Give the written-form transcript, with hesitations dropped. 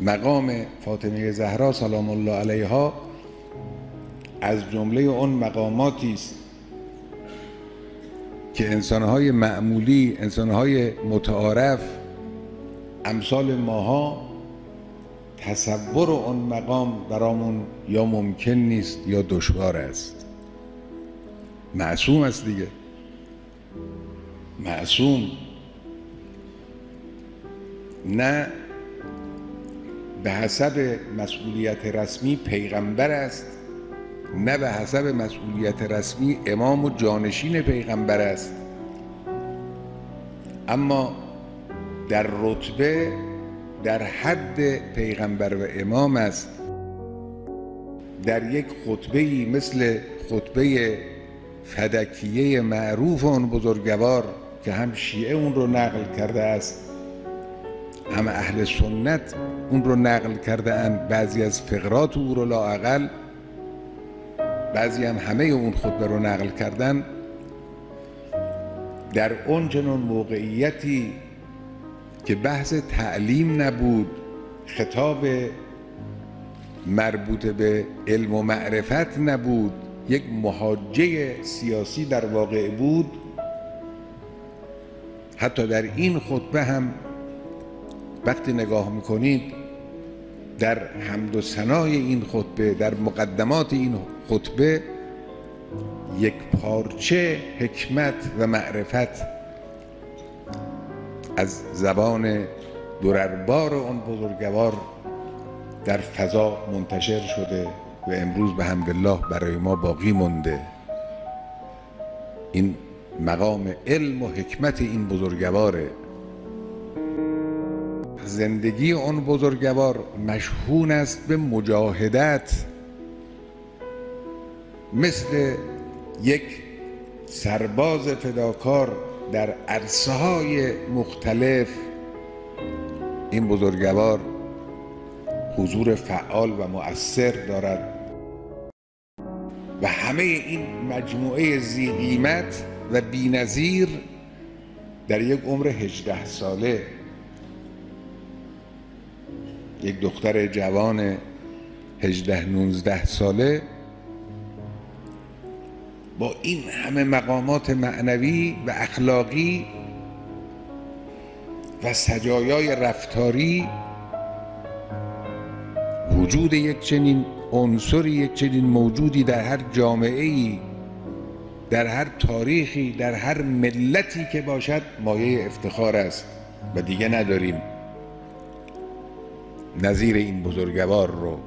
مقام فاطمه زهرا سلام الله علیها از جمله اون مقاماتی است که انسانهای معمولی، انسانهای متعارف امثال ماها تصور اون مقام برامون یا ممکن نیست یا دشوار است. معصوم است دیگه، معصوم، نه به حسب مسئولیت رسمی پیغمبر است، نه به حسب مسئولیت رسمی امام و جانشین پیغمبر است، اما در رتبه در حد پیغمبر و امام است. در یک خطبه‌ای مثل خطبه فدکیه معروف اون بزرگوار که هم شیعه اون رو نقل کرده است، هم اهل سنت اون رو نقل کرده اند، بعضی از فقرات او رو لااقل، بعضی هم همه اون خطبه رو نقل کردن. در اون چنون موقعیتی که بحث تعلیم نبود، خطاب مربوط به علم و معرفت نبود، یک محاجه سیاسی در واقع بود، حتی در این خطبه هم وقتی نگاه میکنید در حمد و ثنای این خطبه، در مقدمات این خطبه، یک پارچه حکمت و معرفت از زبان درربار اون بزرگوار در فضا منتشر شده و امروز به حمدالله برای ما باقی مونده. این مقام علم و حکمت این بزرگواره. زندگی اون بزرگوار مشحون است به مجاهدت، مثل یک سرباز فداکار در عرصه‌های مختلف. این بزرگوار حضور فعال و مؤثر دارد و همه این مجموعه ذی قیمت و بی‌نظیر در یک عمر 18 ساله، یک دختر جوان 18-19 ساله با این همه مقامات معنوی و اخلاقی و سجایای رفتاری، وجود یک چنین عنصری، یک چنین موجودی در هر جامعه‌ای، در هر تاریخی، در هر ملتی که باشد مایه افتخار است و دیگه نداریم نظیر این بزرگوار رو.